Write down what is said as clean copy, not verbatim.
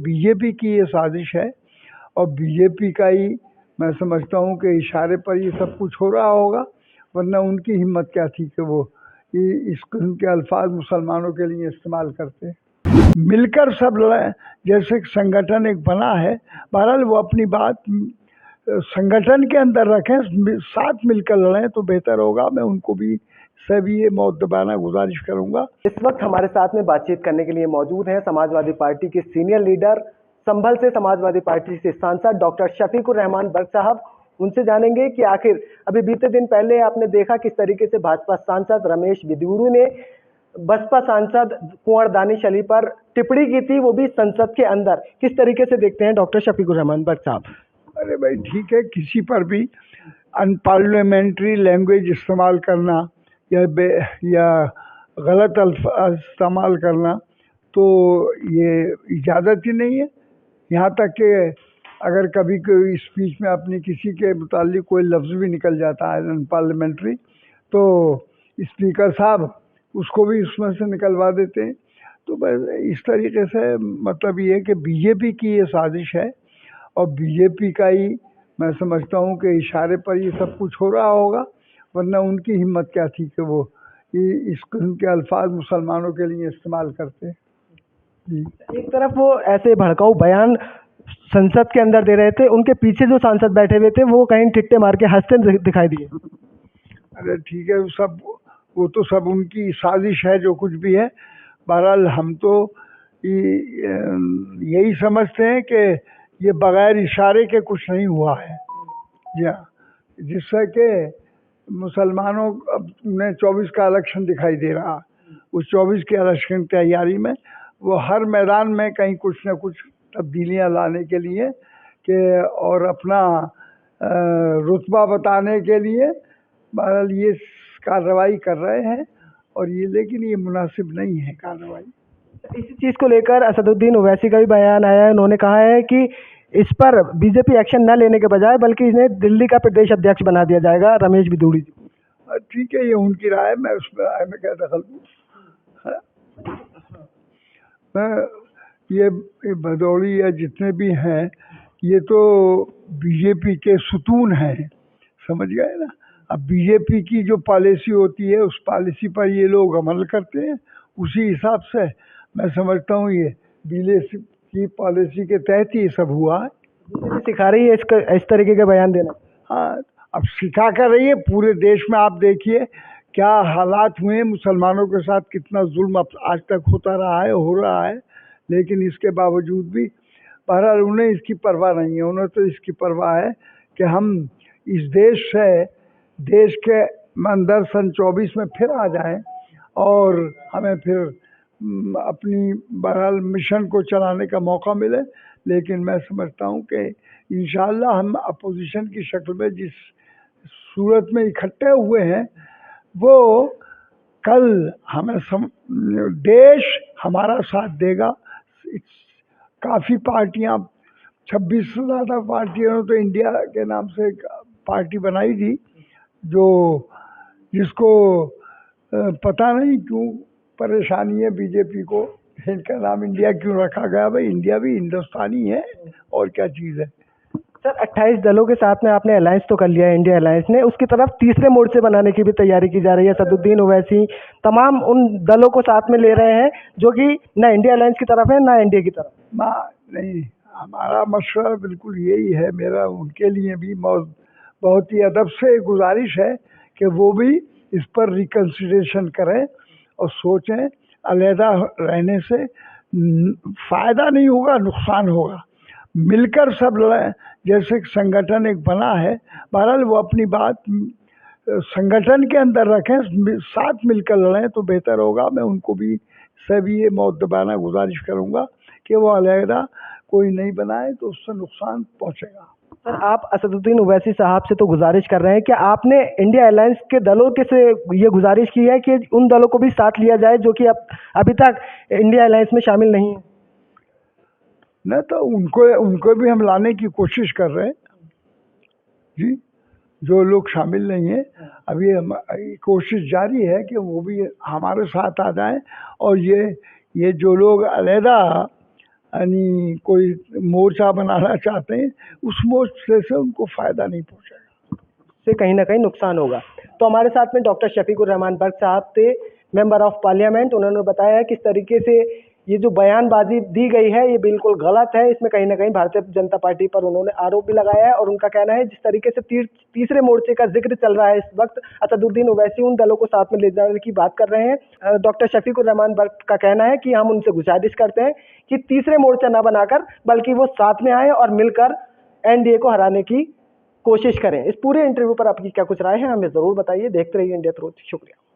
BJP की ये साजिश है और बीजेपी का ही मैं समझता हूँ कि इशारे पर ये सब कुछ हो रहा होगा, वरना उनकी हिम्मत क्या थी कि वो इस किस्म के अल्फाज मुसलमानों के लिए इस्तेमाल करते। मिलकर सब लड़ाई, जैसे संगठन एक बना है, बहरहाल वो अपनी बात संगठन के अंदर रखें, साथ मिलकर लड़ें तो बेहतर होगा। मैं उनको भी सभी ये मौदबाना गुजारिश करूंगा। इस वक्त हमारे साथ में बातचीत करने के लिए मौजूद हैं समाजवादी पार्टी के सीनियर लीडर, संभल से समाजवादी पार्टी से सांसद डॉक्टर शफीकुर रहमान बर्क साहब। उनसे जानेंगे कि आखिर अभी बीते दिन पहले आपने देखा किस तरीके से भाजपा सांसद रमेश बिदूरू ने बसपा सांसद कुंवर दानिश अली पर टिप्पणी की थी, वो भी संसद के अंदर। किस तरीके से देखते हैं डॉक्टर शफीकुर रहमान बर्क साहब? अरे भाई ठीक है, किसी पर भी अनपार्लियामेंट्री लैंग्वेज इस्तेमाल करना या गलत इस्तेमाल करना तो ये इजाज़त ही नहीं है। यहाँ तक कि अगर कभी कोई स्पीच में अपनी किसी के मुताल्लिक कोई लफ्ज़ भी निकल जाता है अनपार्लियामेंट्री, तो स्पीकर साहब उसको भी उसमें से निकलवा देते हैं। तो बस इस तरीके से मतलब ये है कि बीजेपी की ये साजिश है और बीजेपी का ही मैं समझता हूँ कि इशारे पर ये सब कुछ हो रहा होगा, वरना उनकी हिम्मत क्या थी कि वो इस किस्म के अल्फाज मुसलमानों के लिए इस्तेमाल करते। जी, एक तरफ वो ऐसे भड़काऊ बयान संसद के अंदर दे रहे थे, उनके पीछे जो सांसद बैठे हुए थे वो कहीं टिट्टे मार के हंसते दिखाई दिए। अरे ठीक है, वो तो सब उनकी साजिश है जो कुछ भी है। बहरहाल हम तो यही समझते हैं कि ये बगैर इशारे के कुछ नहीं हुआ है, जिससे कि मुसलमानों में 24 का इलेक्शन दिखाई दे रहा। उस 24 के इलेक्शन की तैयारी में वो हर मैदान में कहीं कुछ न कुछ तब्दीलियां लाने के लिए कि और अपना रुतबा बताने के लिए बहरहाल ये कार्रवाई कर रहे हैं और ये, लेकिन ये मुनासिब नहीं है कार्रवाई। इसी चीज को लेकर असदुद्दीन ओवैसी का भी बयान आया है। उन्होंने कहा है कि इस पर बीजेपी एक्शन न लेने के बजाय बल्कि इन्हें दिल्ली का प्रदेश अध्यक्ष बना दिया जाएगा, रमेश बिदूड़ी जी। ठीक है, ये उनकी राय, मैं उस राय में क्या दखल दूँ। मैं ये भदौड़ी या जितने भी हैं ये तो बीजेपी के सुतून हैं, समझ गए ना। अब बीजेपी की जो पॉलिसी होती है उस पॉलिसी पर ये लोग अमल करते हैं, उसी हिसाब से मैं समझता हूँ ये बीजेपी की पॉलिसी के तहत ही सब हुआ है। सिखा रही है इस तरीके के बयान देना। हाँ, अब सिखा कर रही है। पूरे देश में आप देखिए क्या हालात हुए, मुसलमानों के साथ कितना जुल्म आज तक होता रहा है, हो रहा है, लेकिन इसके बावजूद भी बहरहाल उन्हें इसकी परवाह नहीं है। उन्हें तो इसकी परवाह है कि हम इस देश के अंदर सन 24 में फिर आ जाएं और हमें फिर अपनी बहरहाल मिशन को चलाने का मौका मिले। लेकिन मैं समझता हूँ कि इंशाअल्लाह हम अपोजिशन की शक्ल में जिस सूरत में इकट्ठे हुए हैं वो कल हमें देश हमारा साथ देगा। काफ़ी पार्टियां, 26 से ज़्यादा पार्टियों ने तो इंडिया के नाम से पार्टी बनाई थी, जिसको पता नहीं क्यों परेशानी है बीजेपी को, इनका नाम इंडिया क्यों रखा गया। भाई इंडिया भी हिंदुस्तानी है और क्या चीज़ है। सर 28 दलों के साथ में आपने अलायंस तो कर लिया है इंडिया अलायंस ने, उसकी तरफ तीसरे मोर्चे बनाने की भी तैयारी की जा रही है। असदुद्दीन ओवैसी तमाम उन दलों को साथ में ले रहे हैं जो कि ना इंडिया अलायंस की तरफ है ना एनडीए की तरफ। नहीं, हमारा मशवरा बिल्कुल यही है। मेरा उनके लिए भी बहुत ही अदब से गुजारिश है कि वो भी इस पर रिकन्सिडरेशन करें और सोचें। अलहदा रहने से फ़ायदा नहीं होगा, नुकसान होगा। मिलकर सब लड़ाई, जैसे संगठन एक बना है, बहरहाल वो अपनी बात संगठन के अंदर रखें, साथ मिलकर लड़ें तो बेहतर होगा। मैं उनको भी सभी ये मौदबाना गुजारिश करूँगा कि वो अलहदा कोई नहीं बनाए तो उससे नुकसान पहुँचेगा। सर आप असदुद्दीन ओवैसी साहब से तो गुजारिश कर रहे हैं कि आपने इंडिया अलायंस के दलों के से ये गुजारिश की है कि उन दलों को भी साथ लिया जाए जो कि अभी तक इंडिया अलायंस में शामिल नहीं है। न तो उनको भी हम लाने की कोशिश कर रहे हैं जी, जो लोग शामिल नहीं है। अभी हमारी कोशिश जारी है कि वो भी हमारे साथ आ जाएं और ये जो लोग अलहदा यानी कोई मोर्चा बनाना चाहते हैं, उस मोर्चे से उनको फ़ायदा नहीं पहुंचेगा, से कहीं ना कहीं नुकसान होगा। तो हमारे साथ में डॉक्टर शफीकुर रहमान बर्क साहब थे, मेंबर ऑफ पार्लियामेंट। उन्होंने बताया है किस तरीके से ये जो बयानबाजी दी गई है ये बिल्कुल गलत है। इसमें कहीं ना कहीं भारतीय जनता पार्टी पर उन्होंने आरोप भी लगाया है और उनका कहना है जिस तरीके से तीसरे मोर्चे का जिक्र चल रहा है इस वक्त, असदुद्दीन ओवैसी उन दलों को साथ में ले जाने की बात कर रहे हैं। डॉक्टर शफीकुर रहमान बर्क का कहना है कि हम उनसे गुजारिश करते हैं कि तीसरे मोर्चा न बनाकर बल्कि वो साथ में आए और मिलकर एनडीए को हराने की कोशिश करें। इस पूरे इंटरव्यू पर आपकी क्या कुछ राय है, हमें जरूर बताइए। देखते रहिए इंडिया थ्रू। शुक्रिया।